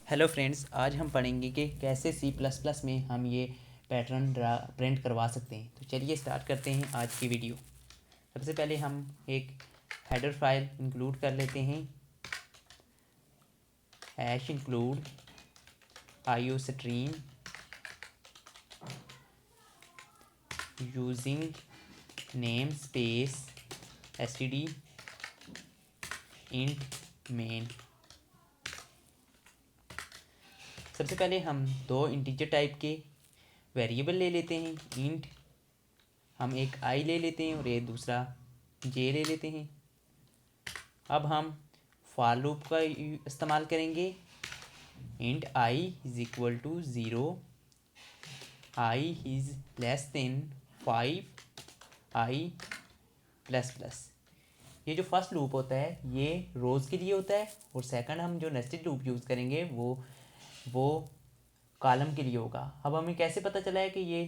Hello friends, आज हम पढ़ेंगे कि कैसे सी प्लस प्लस में हम ये पैटर्न प्रिंट करवा सकते हैं। तो चलिए स्टार्ट करते हैं आज की वीडियो। सबसे पहले हम एक हेडर फाइल इंक्लूड कर लेते हैं। Hash include iostream using name space STD int main. सबसे पहले हम दो इंटीजर टाइप के वेरिएबल ले लेते हैं। इंट हम एक आई ले लेते हैं और एक दूसरा जे ले लेते हैं। अब हम फॉर लूप का इस्तेमाल करेंगे। Int i is equal to 0, i is less than 5, i plus plus. ये जो फर्स्ट लूप होता है ये रोज़ के लिए होता है, और सेकंड हम जो नेस्टेड लूप यूज़ करेंगे वो कॉलम के लिए होगा। अब हमें कैसे पता चला है कि ये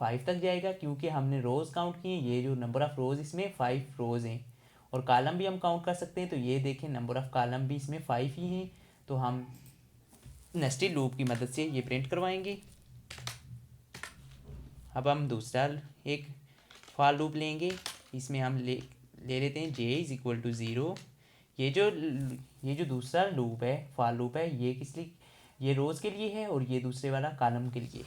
5 तक जाएगा? क्योंकि हमने रोज़ काउंट किए। ये जो नंबर ऑफ़ रोज़ इसमें 5 रोज़ हैं, और कॉलम भी हम काउंट कर सकते हैं। तो ये देखें, नंबर ऑफ़ कॉलम भी इसमें 5 ही हैं। तो हम नेस्टेड लूप की मदद से ये प्रिंट करवाएंगे। अब हम दूसरा एक फॉर लूप लेंगे। इसमें हम ले लेते हैं जे इज़ इक्वल टू 0। ये जो दूसरा लूप है, फॉर लूप है, ये किस लिए? ये रोज़ के लिए है, और ये दूसरे वाला कॉलम के लिए।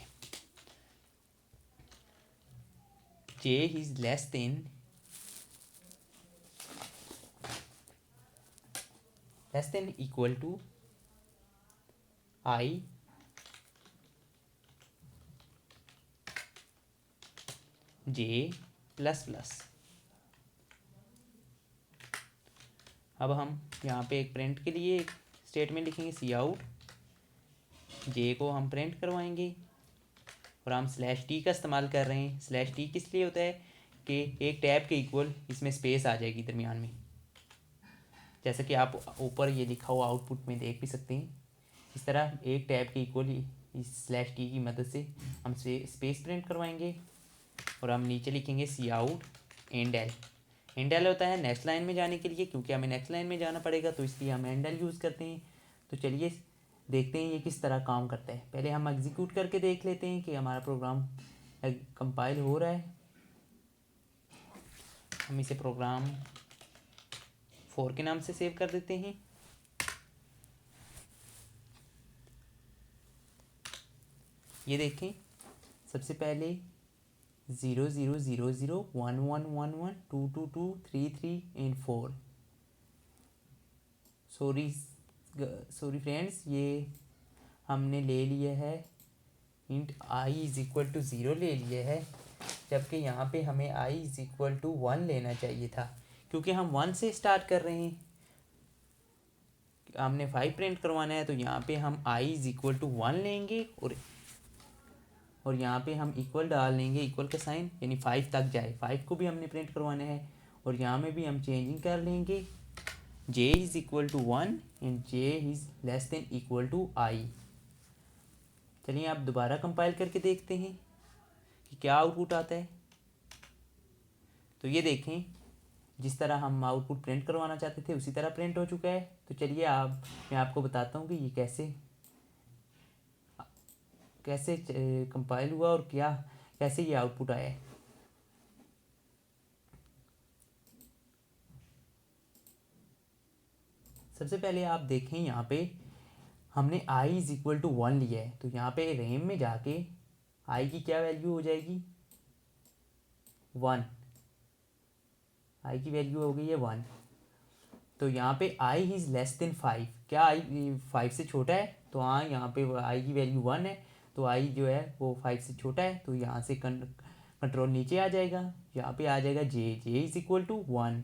J is less than equal to I J plus plus. अब हम यहाँ पे एक प्रिंट के लिए एक स्टेटमेंट लिखेंगे, सी आउट। जे को हम प्रिंट करवाएंगे, और हम स्लैश टी का इस्तेमाल कर रहे हैं। स्लैश टी किस लिए होता है कि एक टैब के इक्वल इसमें स्पेस आ जाएगी दरमियान में, जैसा कि आप ऊपर ये लिखा हुआ आउटपुट में देख भी सकते हैं। इस तरह एक टैब के इक्वल इस स्लैश टी की मदद से हम स्पेस प्रिंट करवाएंगे। और हम नीचे लिखेंगे cout endl. Endl होता है नेक्स्ट लाइन में जाने के लिए, क्योंकि हमें नेक्स्ट लाइन में जाना पड़ेगा, तो इसलिए हम एंड एल यूज़ करते हैं। तो चलिए देखते हैं ये किस तरह काम करता है। पहले हम एग्जीक्यूट करके देख लेते हैं कि हमारा प्रोग्राम कंपाइल हो रहा है। हम इसे प्रोग्राम 4 के नाम से सेव कर देते हैं। ये देखें, सबसे पहले 0 0 0 0 1 1 1 1 2 2 2 3 3 एंड 4। सॉरी फ्रेंड्स, ये हमने ले लिया है int i is equal to 0 ले लिया है, जबकि यहाँ पे हमें आई इज़ इक्वल टू 1 लेना चाहिए था। क्योंकि हम 1 से स्टार्ट कर रहे हैं, हमने 5 प्रिंट करवाना है, तो यहाँ पे हम आई इज़ इक्वल टू 1 लेंगे, और यहाँ पे हम इक्वल डाल लेंगे, इक्वल का साइन, यानी 5 तक जाए। 5 को भी हमने प्रिंट करवाना है, और यहाँ में भी हम चेंजिंग कर लेंगे। J is equal to 1 and J is less than equal to I. चलिए आप दोबारा कंपाइल करके देखते हैं कि क्या आउटपुट आता है। तो ये देखें, जिस तरह हम आउटपुट प्रिंट करवाना चाहते थे उसी तरह प्रिंट हो चुका है। तो चलिए मैं आपको बताता हूँ कि ये कैसे कंपाइल हुआ, और कैसे ये आउटपुट आया है। सबसे पहले आप देखें, यहाँ पे हमने i इज़ इक्वल टू 1 लिया है, तो यहाँ पे रेम में जाके i की क्या वैल्यू हो जाएगी? 1। i की वैल्यू हो गई है 1। तो यहाँ पे i इज़ लेस देन 5। क्या i 5 से छोटा है? तो हाँ, यहाँ पे i की वैल्यू 1 है, तो i जो है वो 5 से छोटा है। तो यहाँ से कंट्रोल नीचे आ जाएगा, यहाँ पे आ जाएगा जे इज़ इक्वल टू 1।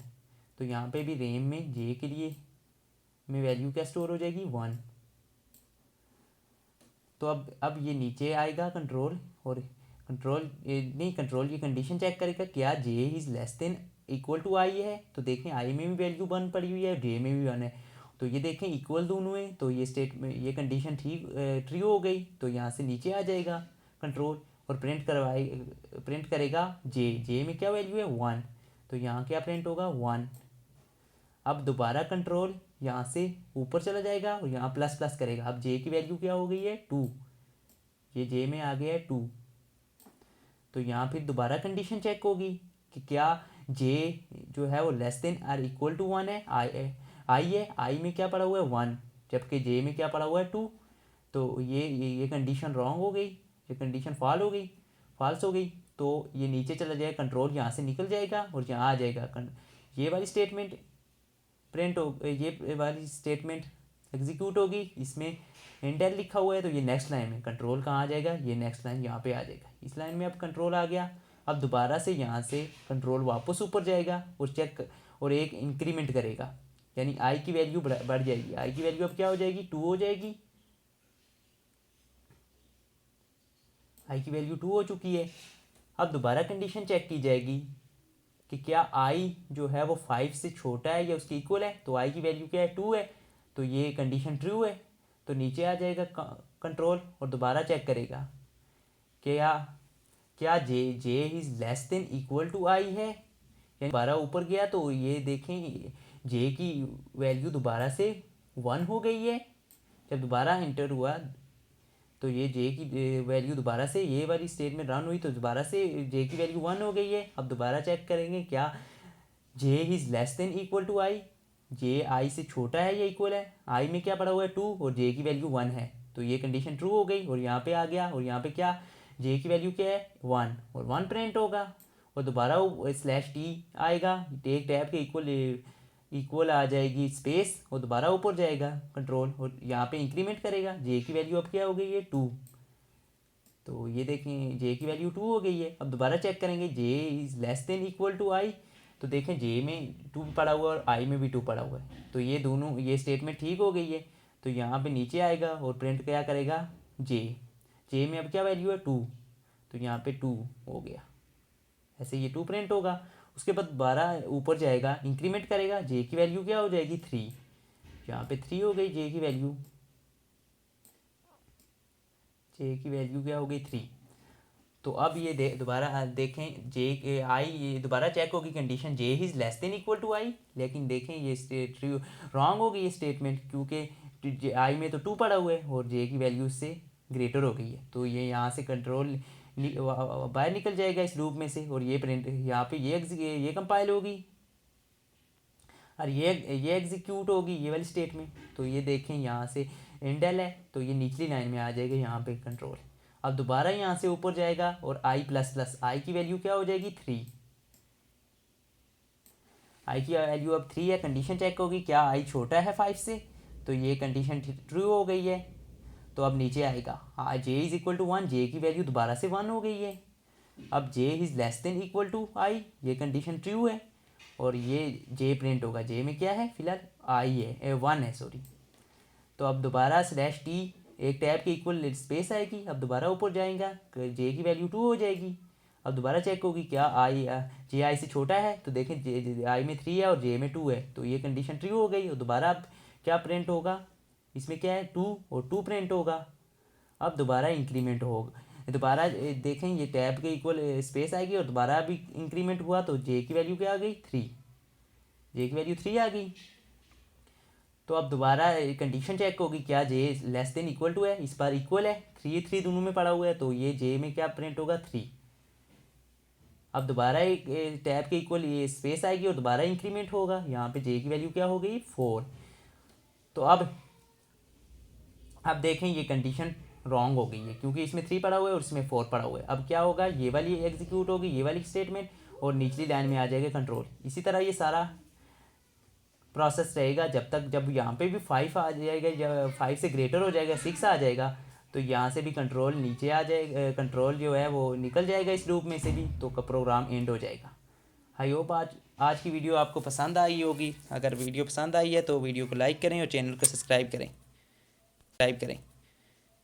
तो यहाँ पे भी रेम में जे के लिए में वैल्यू क्या स्टोर हो जाएगी? 1। तो अब ये नीचे आएगा कंट्रोल, और कंट्रोल ये कंडीशन चेक करेगा क्या J is less than equal to I है। तो देखें, आई में भी वैल्यू 1 पड़ी हुई है, जे में भी 1 है। तो ये देखें इक्वल दोनों है, तो ये स्टेट में ये कंडीशन ठीक ट्रू हो गई। तो यहाँ से नीचे आ जाएगा कंट्रोल, और प्रिंट करेगा जे में क्या वैल्यू है? 1। तो यहाँ क्या प्रिंट होगा? 1। अब दोबारा कंट्रोल यहाँ से ऊपर चला जाएगा और यहाँ प्लस प्लस करेगा। अब जे की वैल्यू क्या हो गई है 2, ये जे में आ गया है 2। तो यहाँ फिर दोबारा कंडीशन चेक होगी कि क्या जे जो है वो less than or equal to 1 है। आई है, आई में क्या पड़ा हुआ है 1, जबकि जे में क्या पड़ा हुआ है 2। तो ये कंडीशन रॉन्ग हो गई, ये कंडीशन फॉल्स हो गई। तो ये नीचे चला जाएगा, कंट्रोल यहाँ से निकल जाएगा और यहाँ आ जाएगा। ये वाली स्टेटमेंट ये वाली स्टेटमेंट एग्जीक्यूट होगी। इसमें इंडेल लिखा हुआ है तो ये नेक्स्ट लाइन में कंट्रोल कहाँ आ जाएगा, ये नेक्स्ट लाइन यहाँ पे आ जाएगा। इस लाइन में अब कंट्रोल आ गया। अब दोबारा से यहाँ से कंट्रोल वापस ऊपर जाएगा और चेक और एक इंक्रीमेंट करेगा, यानी आई की वैल्यू बढ़ जाएगी। आई की वैल्यू अब क्या हो जाएगी 2 हो जाएगी। आई की वैल्यू 2 हो चुकी है। अब दोबारा कंडीशन चेक की जाएगी कि क्या आई जो है वो 5 से छोटा है या उसके इक्वल है। तो आई की वैल्यू क्या है 2 है, तो ये कंडीशन ट्रू है। तो नीचे आ जाएगा कंट्रोल और दोबारा चेक करेगा क्या J is less than equal to I है। यानी दोबारा ऊपर गया तो ये देखें जे की वैल्यू दोबारा से 1 हो गई है। जब दोबारा इंटर हुआ तो ये जे की वैल्यू दोबारा से ये वाली स्टेटमेंट रन हुई तो दोबारा से जे की वैल्यू 1 हो गई है। अब दोबारा चेक करेंगे क्या J is less than equal to I, J I से छोटा है या इक्वल है। आई में क्या पड़ा हुआ है 2 और जे की वैल्यू 1 है, तो ये कंडीशन ट्रू हो गई और यहाँ पे आ गया। और यहाँ पे क्या जे की वैल्यू क्या है 1 और 1 प्रिंट होगा। और दोबारा /t आएगा, टेक टैब के इक्वल आ जाएगी स्पेस और दोबारा ऊपर जाएगा कंट्रोल और यहाँ पे इंक्रीमेंट करेगा। जे की वैल्यू अब क्या हो गई है 2। तो ये देखें जे की वैल्यू 2 हो गई है। अब दोबारा चेक करेंगे J is less than equal to I, तो देखें जे में 2 पड़ा हुआ है और आई में भी 2 पड़ा हुआ है, तो ये दोनों ये स्टेटमेंट ठीक हो गई है। तो यहाँ पे नीचे आएगा और प्रिंट क्या करेगा जे में अब क्या वैल्यू है 2, तो यहाँ पे 2 हो गया। ऐसे ये 2 प्रिंट होगा। उसके बाद दोबारा ऊपर जाएगा, इंक्रीमेंट करेगा, जे की वैल्यू क्या हो जाएगी 3, यहाँ पे 3 हो गई जे की वैल्यू। जे की वैल्यू क्या हो गई 3। तो अब ये दोबारा देखें जे आई, ये दोबारा चेक होगी condition J is less than equal to I. लेकिन देखें ये रॉन्ग हो गई ये स्टेटमेंट, क्योंकि आई में तो 2 पड़ा हुआ है और जे की वैल्यू उससे ग्रेटर हो गई है। तो ये यहाँ से कंट्रोल बाहर निकल जाएगा इस लूप में से और ये प्रिंट यहाँ पे ये कंपाइल होगी और ये एग्जीक्यूट होगी ये वाली स्टेटमेंट। तो ये देखें यहाँ से इंडेल है तो ये निचली लाइन में आ जाएगा यहाँ पे कंट्रोल। अब दोबारा यहाँ से ऊपर जाएगा और आई प्लस प्लस, आई की वैल्यू क्या हो जाएगी 3, आई की वैल्यू अब 3 है। कंडीशन चेक होगी क्या आई छोटा है 5 से, तो ये कंडीशन ट्रू हो गई है। तो अब नीचे आएगा J is equal to 1, J की वैल्यू दोबारा से 1 हो गई है। अब J is less than equal to I, ये कंडीशन ट्रू है और ये जे प्रिंट होगा। जे में क्या है फिलहाल आई है 1 है सॉरी। तो अब दोबारा /t एक टैब के इक्वल स्पेस आएगी। अब दोबारा ऊपर जाएगा, जे की वैल्यू 2 हो जाएगी। अब दोबारा चेक होगी क्या जे आई से छोटा है, तो देखें जे आई में 3 है और जे में 2 है, तो ये कंडीशन ट्रू हो गई। और दोबारा अब क्या प्रिंट होगा, इसमें क्या है 2 और 2 प्रिंट होगा। अब दोबारा इंक्रीमेंट होगा, दोबारा देखें ये टैब के इक्वल स्पेस आएगी और दोबारा भी इंक्रीमेंट हुआ तो जे की वैल्यू क्या आ गई 3, जे की वैल्यू 3 आ गई। तो अब दोबारा कंडीशन चेक होगी क्या जे लेस देन इक्वल टू है, इस बार इक्वल है, 3 दोनों में पड़ा हुआ है, तो ये जे में क्या प्रिंट होगा 3। अब दोबारा एक टैब के इक्वल ये स्पेस आएगी और दोबारा इंक्रीमेंट होगा, यहाँ पे जे की वैल्यू क्या हो गई 4। तो अब देखें ये कंडीशन रॉन्ग हो गई है क्योंकि इसमें 3 पड़ा हुआ है और इसमें 4 पड़ा हुआ है। अब क्या होगा, ये वाली एग्जीक्यूट होगी ये वाली स्टेटमेंट और निचली लाइन में आ जाएगा कंट्रोल। इसी तरह ये सारा प्रोसेस रहेगा जब यहाँ पे भी 5 आ जाएगा या 5 से ग्रेटर हो जाएगा 6 आ जाएगा, तो यहाँ से भी कंट्रोल नीचे आ जाएगा, कंट्रोल जो है वो निकल जाएगा इस लूप में से भी, तो प्रोग्राम एंड हो जाएगा। आई होप आज की वीडियो आपको पसंद आई होगी। अगर वीडियो पसंद आई है तो वीडियो को लाइक करें और चैनल को सब्सक्राइब करें।